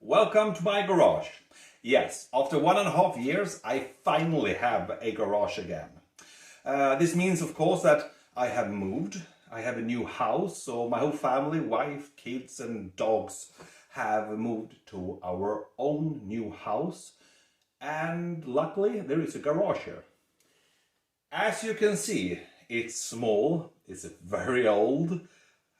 Welcome to my garage. Yes, after 1.5 years I finally have a garage again. This means of course that I have moved. I have a new house, so my whole family, wife, kids and dogs have moved to our own new house, and luckily there is a garage here. As you can see, it's small, it's very old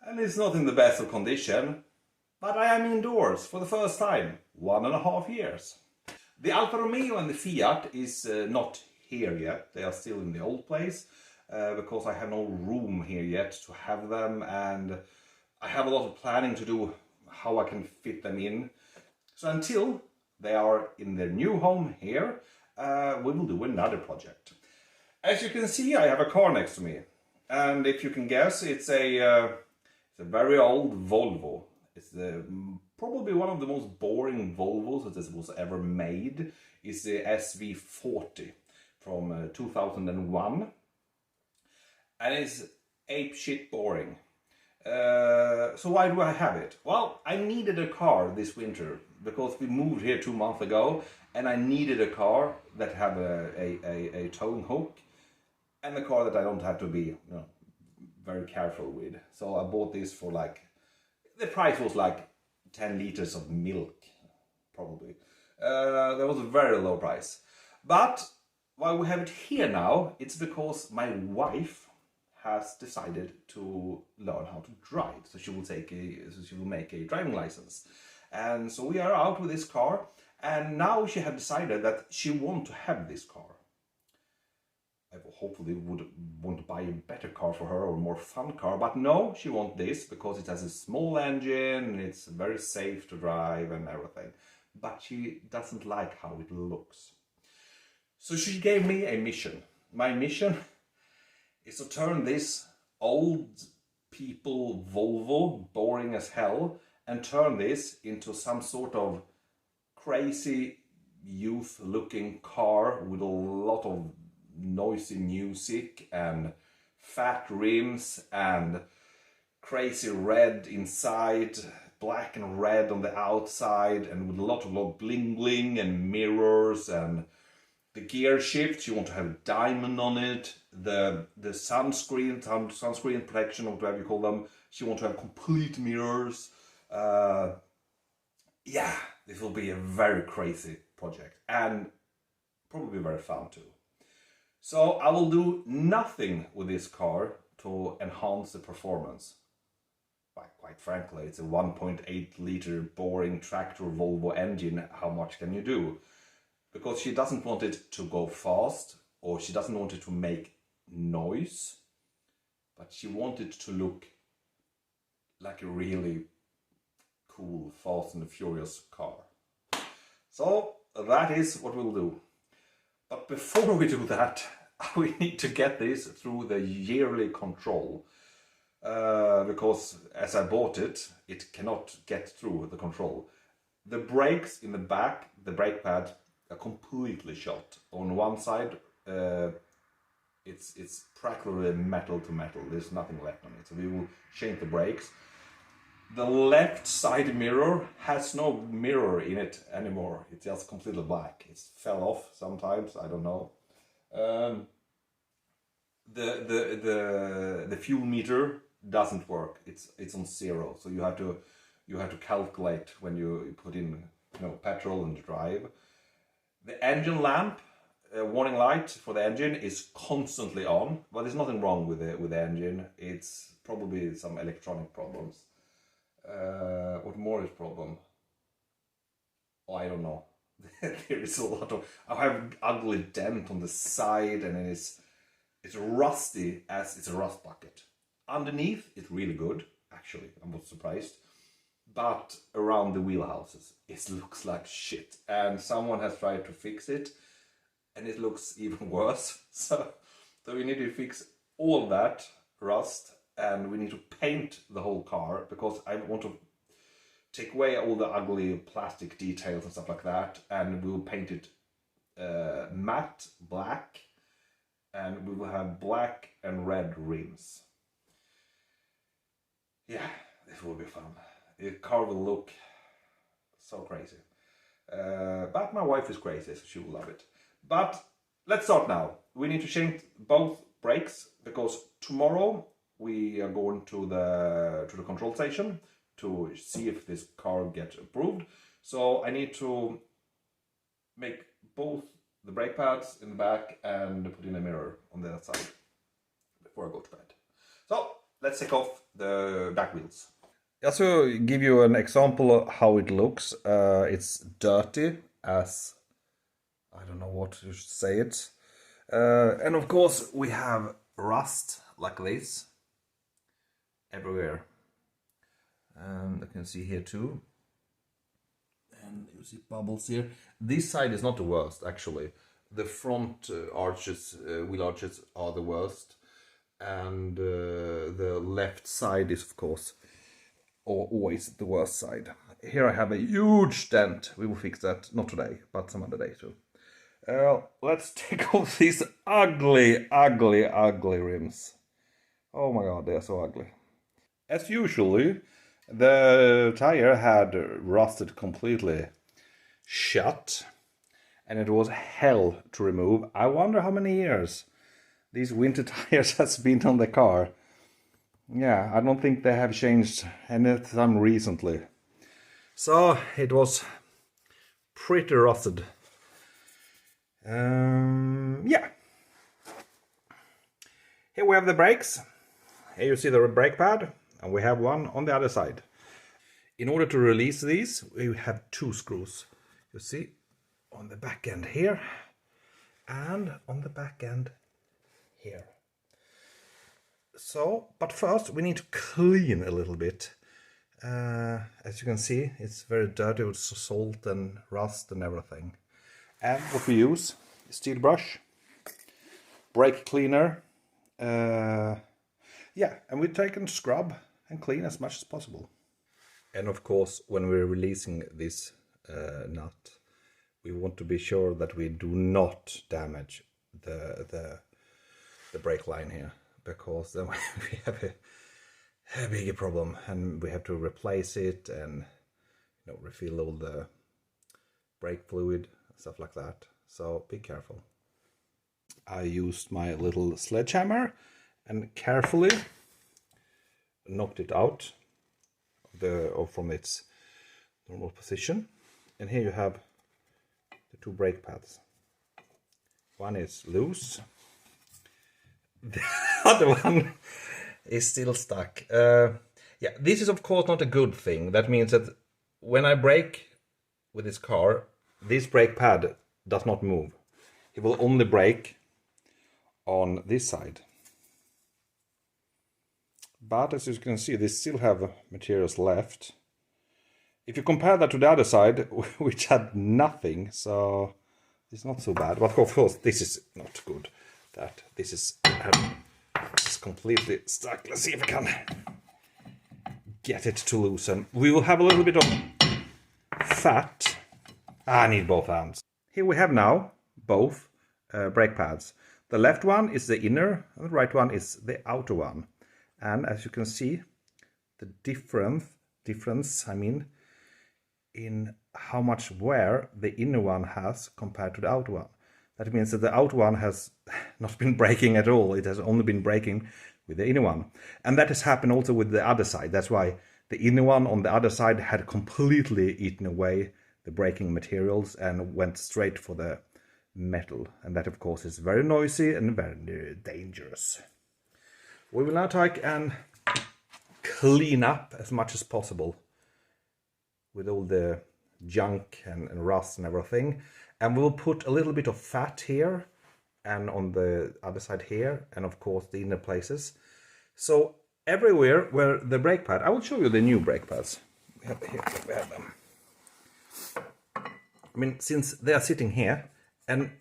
and it's not in the best of condition. But I am indoors for the first time, 1.5 years. The Alfa Romeo and the Fiat is not here yet. They are still in the old place because I have no room here yet to have them, and I have a lot of planning to do how I can fit them in. So until they are in their new home here, we will do another project. As you can see, I have a car next to me, and if you can guess, it's a very old Volvo. It's probably one of the most boring Volvos that was ever made. It's the V40 from 2001. And it's apeshit boring. So why do I have it? Well, I needed a car this winter because we moved here 2 months ago, and I needed a car that had a towing hook and a car that I don't have to be very careful with. So I bought this for the price was like 10 liters of milk, probably. That was a very low price. But why we have it here now, it's because my wife has decided to learn how to drive. So she will make a driving license. And so we are out with this car, and now she has decided that she wants to have this car. I hopefully would want to buy a better car for her, or a more fun car, but no, she wants this because it has a small engine, it's very safe to drive and everything, but she doesn't like how it looks. So she gave me a mission. My mission is to turn this old people Volvo, boring as hell, and turn this into some sort of crazy youth looking car with a lot of noisy music and fat rims and crazy red inside, black and red on the outside, and with a lot of bling bling and mirrors, and the gear shift, you want to have a diamond on it, the sunscreen protection, or whatever you call them, you want to have complete mirrors. Yeah, this will be a very crazy project and probably very fun too. So I will do nothing with this car to enhance the performance. Quite frankly, it's a 1.8 liter boring tractor Volvo engine. How much can you do? Because she doesn't want it to go fast, or she doesn't want it to make noise, but she wanted to look like a really cool Fast and the Furious car. So that is what we'll do. But before we do that, we need to get this through the yearly control. Because as I bought it, it cannot get through the control. The brakes in the back, the brake pad, are completely shot. On one side, it's practically metal to metal. There's nothing left on it. So we will change the brakes. The left side mirror has no mirror in it anymore. It's just completely black. It fell off sometimes, I don't know. The fuel meter doesn't work. It's on 0. So you have to calculate when you put in petrol and drive. The engine lamp, warning light for the engine, is constantly on. But there's nothing wrong with the engine. It's probably some electronic problems. What more is problem? Oh, I don't know. There is a lot of. I have an ugly dent on the side, and it's rusty as it's a rust bucket. Underneath, it's really good. Actually, I'm not surprised. But around the wheelhouses, it looks like shit. And someone has tried to fix it, and it looks even worse. So we need to fix all that rust. And we need to paint the whole car, because I want to take away all the ugly plastic details and stuff like that, and we will paint it matte black, and we will have black and red rims. Yeah, this will be fun. The car will look So crazy. But my wife is crazy, so she will love it. But let's start now. We need to change both brakes because tomorrow we are going to the control station to see if this car gets approved. So I need to make both the brake pads in the back and put in a mirror on the other side before I go to bed. So let's take off the back wheels. Just to give you an example of how it looks, it's dirty as I don't know what to say it. And of course we have rust like this everywhere. You can see here too. And you see bubbles here. This side is not the worst actually. The front arches, wheel arches are the worst. And the left side is of course always the worst side. Here I have a huge dent. We will fix that, not today, but some other day too. Let's take off these ugly rims. Oh my god, they are so ugly. As usually, the tire had rusted completely shut, and it was hell to remove. I wonder how many years these winter tires has been on the car. Yeah, I don't think they have changed anytime recently. So it was pretty rusted. Yeah. Here we have the brakes. Here you see the brake pad, and we have one on the other side. In order to release these, we have two screws. You see, on the back end here, and on the back end here. So, but first we need to clean a little bit. As you can see, it's very dirty with salt and rust and everything. And what we use is steel brush, brake cleaner. Yeah, and we take and scrub and clean as much as possible. And of course, when we're releasing this nut, we want to be sure that we do not damage the brake line here, because then we have a bigger problem, and we have to replace it and refill all the brake fluid, stuff like that. So be careful. I used my little sledgehammer and carefully knocked it out from its normal position. And here you have the two brake pads. One is loose. The other one is still stuck. Yeah, this is of course not a good thing. That means that when I brake with this car, this brake pad does not move. It will only brake on this side. But as you can see, they still have materials left. If you compare that to the other side, which had nothing, so it's not so bad. But of course, this is not good. That this is completely stuck. Let's see if I can get it to loosen. We will have a little bit of fat. I need both hands. Here we have now both brake pads. The left one is the inner, and the right one is the outer one. And as you can see, the difference, I mean, in how much wear the inner one has compared to the outer one. That means that the outer one has not been braking at all. It has only been braking with the inner one. And that has happened also with the other side. That's why the inner one on the other side had completely eaten away the braking materials and went straight for the metal. And that, of course, is very noisy and very dangerous. We will now take and clean up as much as possible with all the junk and rust and everything. And we'll put a little bit of fat here and on the other side here, and of course the inner places. So everywhere where the brake pad, I will show you the new brake pads. We have them. I mean, since they are sitting here, and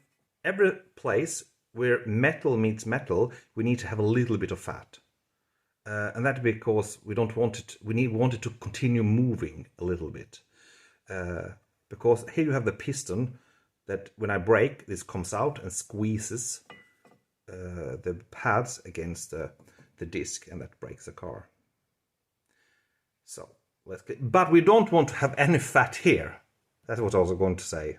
every place where metal meets metal, we need to have a little bit of fat. And that's because we don't want it, want it to continue moving a little bit. Because here you have the piston that when I brake, this comes out and squeezes the pads against the disc, and that breaks the car. So But we don't want to have any fat here. That's what I was going to say.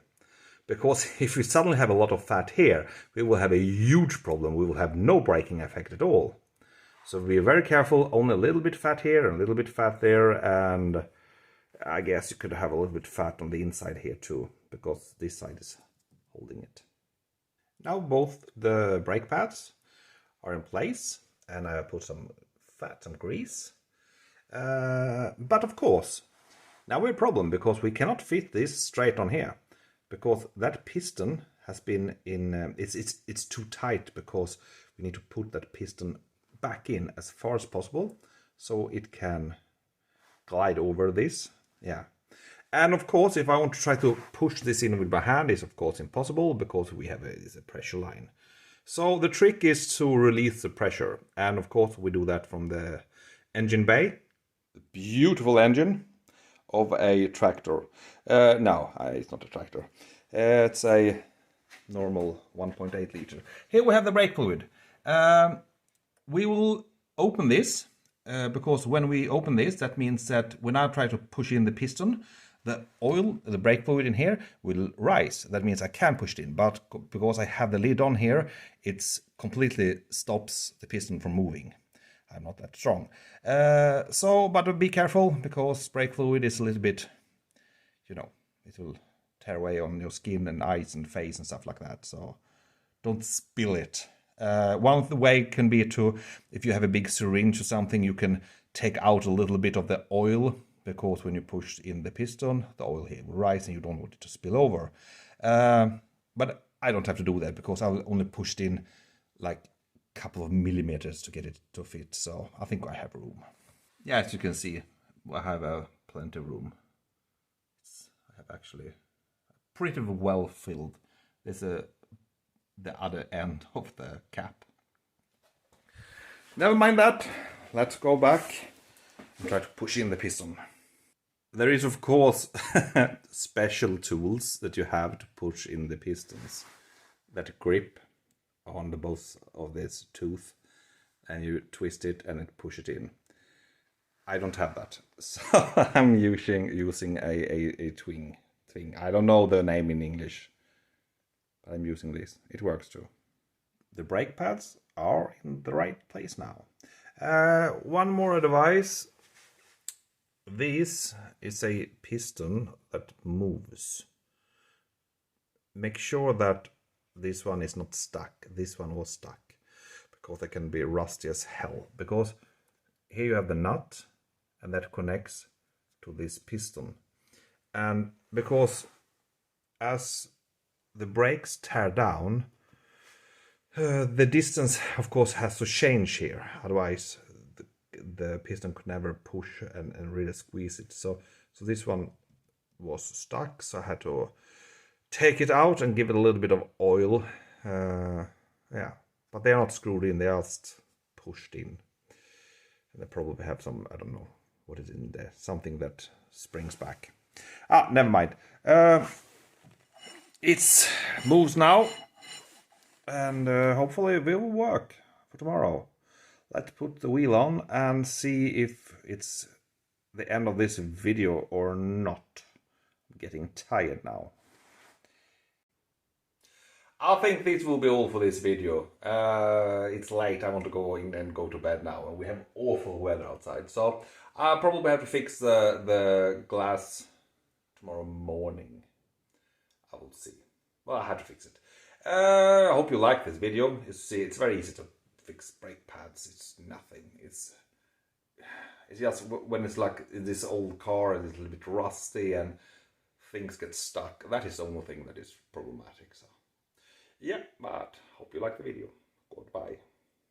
Because if we suddenly have a lot of fat here, we will have a huge problem. We will have no braking effect at all. So be very careful, only a little bit fat here and a little bit fat there, and I guess you could have a little bit fat on the inside here too, because this side is holding it. Now both the brake pads are in place, and I put some fat and grease. But of course, now we have a problem, because we cannot fit this straight on here, because that piston has been in, it's too tight, because we need to put that piston back in as far as possible so it can glide over this. Yeah. And of course, if I want to try to push this in with my hand, it's of course impossible, because we have a pressure line. So the trick is to release the pressure, and of course we do that from the engine bay. Beautiful engine of a tractor. No, it's not a tractor. It's a normal 1.8 liter. Here we have the brake fluid. We will open this, because when we open this, that means that when I try to push in the piston, the oil, the brake fluid in here will rise. That means I can push it in, but because I have the lid on here, it completely stops the piston from moving. I'm not that strong. But be careful, because brake fluid is a little bit, it will tear away on your skin and eyes and face and stuff like that. So don't spill it. One way can be to, if you have a big syringe or something, you can take out a little bit of the oil, because when you push in the piston, the oil here will rise and you don't want it to spill over. But I don't have to do that, because I will only push it in like a couple of millimeters to get it to fit. So I think I have room. Yeah, as you can see, I have plenty of room. I have actually pretty well filled. There's the other end of the cap. Never mind that. Let's go back and try to push in the piston. There is of course special tools that you have to push in the pistons that grip on the both of this tooth, and you twist it and it push it in. I don't have that, so I'm using a twing. I don't know the name in English. I'm using this. It works too. The brake pads are in the right place now. One more advice. This is a piston that moves. Make sure that this one is not stuck. This one was stuck, because they can be rusty as hell. Because here you have the nut, and that connects to this piston. And because as the brakes tear down, the distance of course has to change here, otherwise the piston could never push and really squeeze it. So this one was stuck, so I had to take it out and give it a little bit of oil. Yeah, but they are not screwed in, they are just pushed in. And they probably have some, I don't know what is in there, something that springs back. Never mind. It moves now, and hopefully it will work for tomorrow. Let's put the wheel on and see if it's the end of this video or not. I'm getting tired now. I think this will be all for this video. It's late, I want to go in and go to bed now, and we have awful weather outside. So I'll probably have to fix the glass tomorrow morning. I will see. Well, I had to fix it. I hope you like this video. It's very easy to fix brake pads. It's nothing. It's just when it's like this old car and it's a little bit rusty and things get stuck. That is the only thing that is problematic. So yeah, but hope you like the video. Goodbye.